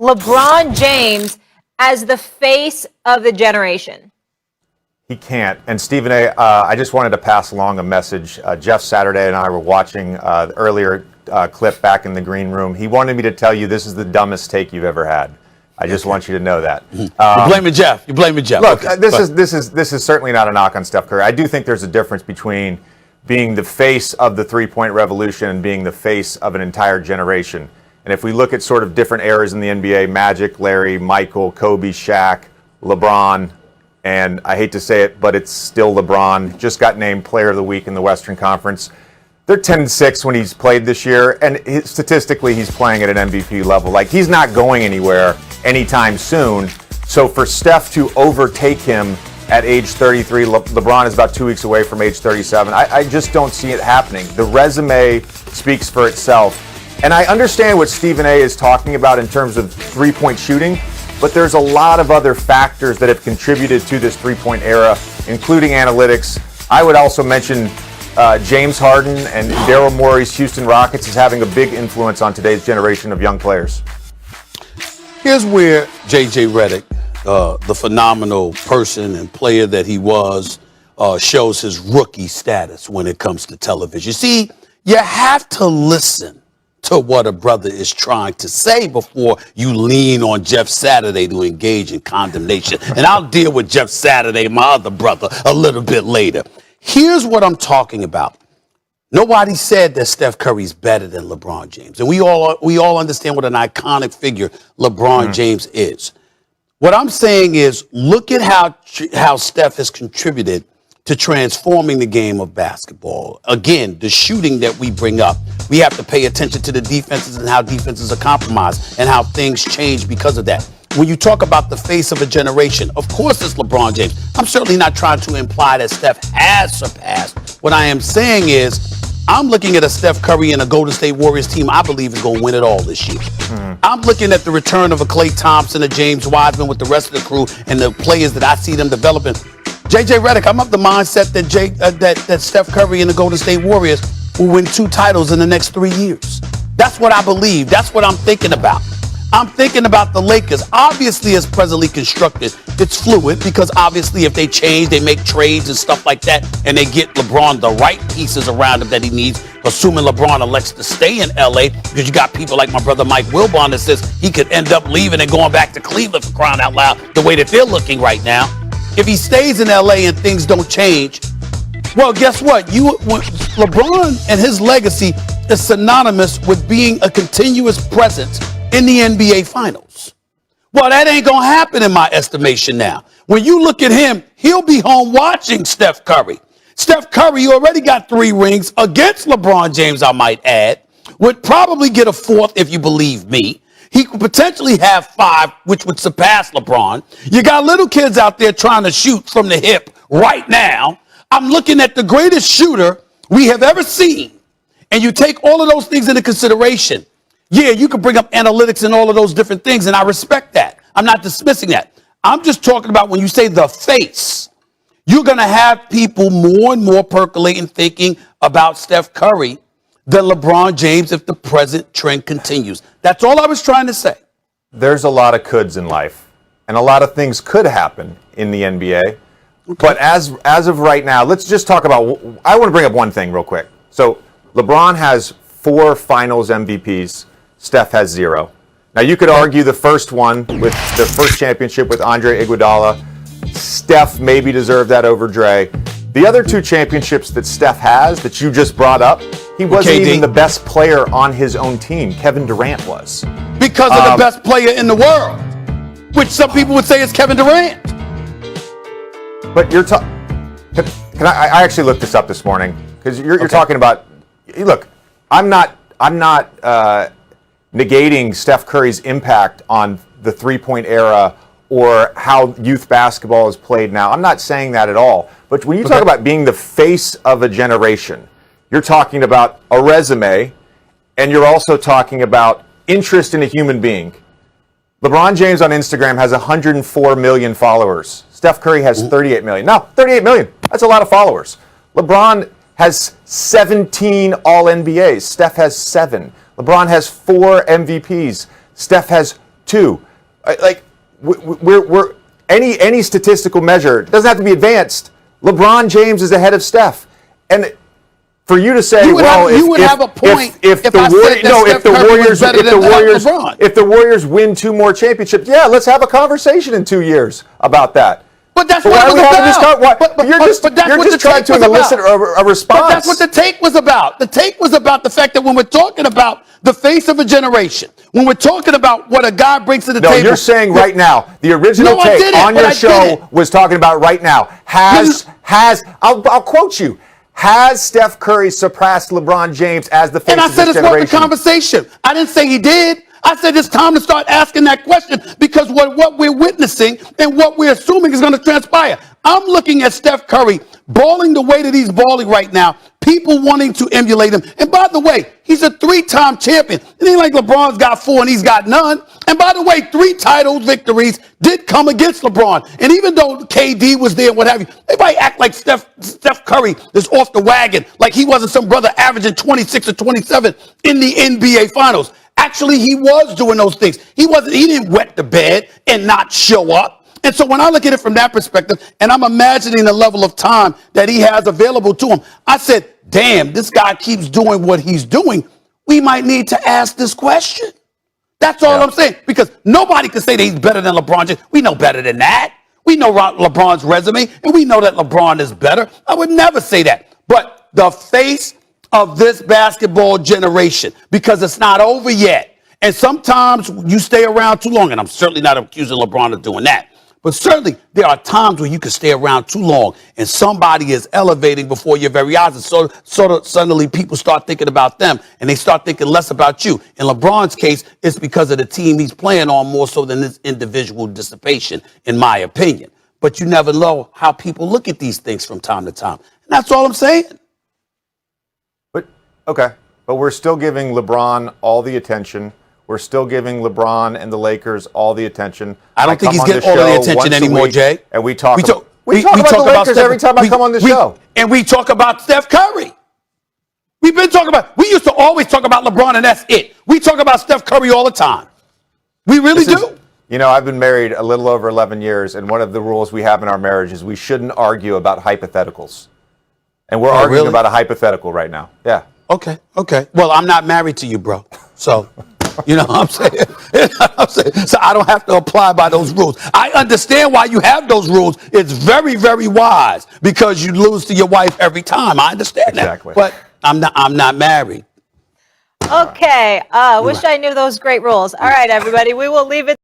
LeBron James as the face of the generation? He can't. And Stephen A., I just wanted to pass along a message. Jeff Saturday and I were watching the earlier clip back in the green room. He wanted me to tell you this is the dumbest take you've ever had. I just want you to know that. You're blaming Jeff. You're blaming Jeff. Look, this is certainly not a knock on Steph Curry. I do think there's a difference between being the face of the three-point revolution and being the face of an entire generation. And if we look at sort of different eras in the NBA, Magic, Larry, Michael, Kobe, Shaq, LeBron, and I hate to say it, but it's still LeBron, just got named Player of the Week in the Western Conference. They're 10-6 when he's played this year, and statistically he's playing at an MVP level. Like, he's not going anywhere anytime soon. So for Steph to overtake him at age 33, LeBron is about 2 weeks away from age 37. I just don't see it happening. The resume speaks for itself. And I understand what Stephen A. is talking about in terms of three-point shooting, but there's a lot of other factors that have contributed to this three-point era, including analytics. I would also mention James Harden and Daryl Morey's Houston Rockets is having a big influence on today's generation of young players. Here's where JJ Redick, the phenomenal person and player that he was, shows his rookie status when it comes to television. See, you have to listen to what a brother is trying to say before you lean on Jeff Saturday to engage in condemnation. And I'll deal with Jeff Saturday, my other brother, a little bit later. Here's what I'm talking about. Nobody said that Steph Curry's better than LeBron James. And we all understand what an iconic figure LeBron James is. What I'm saying is, look at how Steph has contributed to transforming the game of basketball. Again, the shooting that we bring up, we have to pay attention to the defenses and how defenses are compromised and how things change because of that. When you talk about the face of a generation, of course it's LeBron James. I'm certainly not trying to imply that Steph has surpassed. What I am saying is, I'm looking at a Steph Curry and a Golden State Warriors team I believe is going to win it all this year. I'm looking at the return of a Klay Thompson, a James Wiseman with the rest of the crew and the players that I see them developing. JJ Redick, I'm of the mindset that Steph Curry and the Golden State Warriors will win 2 titles in the next 3 years. That's what I believe. That's what I'm thinking about. I'm thinking about the Lakers. Obviously, as presently constructed, it's fluid because obviously if they change, they make trades and stuff like that, and they get LeBron the right pieces around him that he needs, assuming LeBron elects to stay in L.A., because you got people like my brother Mike Wilbon that says he could end up leaving and going back to Cleveland, for crying out loud, the way that they're looking right now. If he stays in L.A. and things don't change, well, guess what? LeBron and his legacy is synonymous with being a continuous presence in the NBA Finals. Well, that ain't going to happen in my estimation now. When you look at him, he'll be home watching Steph Curry. Steph Curry already got 3 rings against LeBron James, I might add. Would probably get a 4th if you believe me. He could potentially have 5, which would surpass LeBron. You got little kids out there trying to shoot from the hip right now. I'm looking at the greatest shooter we have ever seen. And you take all of those things into consideration. Yeah, you can bring up analytics and all of those different things, and I respect that. I'm not dismissing that. I'm just talking about when you say the face, you're going to have people more and more percolating thinking about Steph Curry than LeBron James if the present trend continues. That's all I was trying to say. There's a lot of coulds in life, and a lot of things could happen in the NBA. Okay. But as of right now, let's just talk about, I want to bring up one thing real quick. So LeBron has 4 finals MVPs. Steph has 0. Now, you could argue the first one with the first championship with Andre Iguodala, Steph maybe deserved that over Dre. The other 2 championships that Steph has that you just brought up, he wasn't even the best player on his own team. Kevin Durant was. Because of the best player in the world, which some people would say is Kevin Durant. But you're talking, I actually looked this up this morning because you're talking about, look, I'm not negating Steph Curry's impact on the three-point era or how youth basketball is played now. I'm not saying that at all. But when you talk about being the face of a generation, you're talking about a resume, and you're also talking about interest in a human being. LeBron James on Instagram has 104 million followers. Steph Curry has 38 million. No, 38 million. That's a lot of followers. LeBron has 17 All-NBAs. Steph has 7. LeBron has 4 MVPs. Steph has Two, we're any statistical measure doesn't have to be advanced. LeBron James is ahead of Steph, and for you to say, you would have a point if the Warriors win 2 more championships, yeah, let's have a conversation in 2 years about that. But that's what it was about. You're just trying to elicit a response. But that's what the take was about. The take was about the fact that when we're talking about the face of a generation, when we're talking about what a guy brings to the table. No, you're saying right now. The original take on your show was talking about right now. I'll quote you. Has Steph Curry surpassed LeBron James as the face of this generation? And I said it's worth the conversation. I didn't say he did. I said it's time to start asking that question because what we're witnessing and what we're assuming is going to transpire. I'm looking at Steph Curry balling the way that he's balling right now, people wanting to emulate him. And by the way, he's a 3-time champion. It ain't like LeBron's got 4 and he's got none. And by the way, 3 title victories did come against LeBron. And even though KD was there and what have you, everybody act like Steph Curry is off the wagon, like he wasn't some brother averaging 26 or 27 in the NBA Finals. Actually, he was doing those things. He didn't wet the bed and not show up. And so when I look at it from that perspective, and I'm imagining the level of time that he has available to him, I said, damn, this guy keeps doing what he's doing. We might need to ask this question. That's all I'm saying, because nobody can say that he's better than LeBron James. We know better than that. We know LeBron's resume, and we know that LeBron is better. I would never say that. But the face of this basketball generation, because it's not over yet. And sometimes you stay around too long, and I'm certainly not accusing LeBron of doing that. But certainly there are times where you can stay around too long and somebody is elevating before your very eyes. And so suddenly people start thinking about them and they start thinking less about you. In LeBron's case, it's because of the team he's playing on more so than his individual dissipation, in my opinion. But you never know how people look at these things from time to time. And that's all I'm saying. But we're still giving LeBron all the attention. We're still giving LeBron and the Lakers all the attention. I don't think he's getting all the attention anymore, Jay. And we talk about the Lakers every time I come on the show. And we talk about Steph Curry. We used to always talk about LeBron, and that's it. We talk about Steph Curry all the time. We really do. I've been married a little over 11 years, and one of the rules we have in our marriage is we shouldn't argue about hypotheticals. And we're arguing about a hypothetical right now. Yeah. Okay. Well, I'm not married to you, bro. So... You know what I'm saying? So I don't have to apply by those rules. I understand why you have those rules. It's very, very wise because you lose to your wife every time. I understand that. But I'm not married. Okay. Wish I knew those great rules. All right, everybody. We will leave it.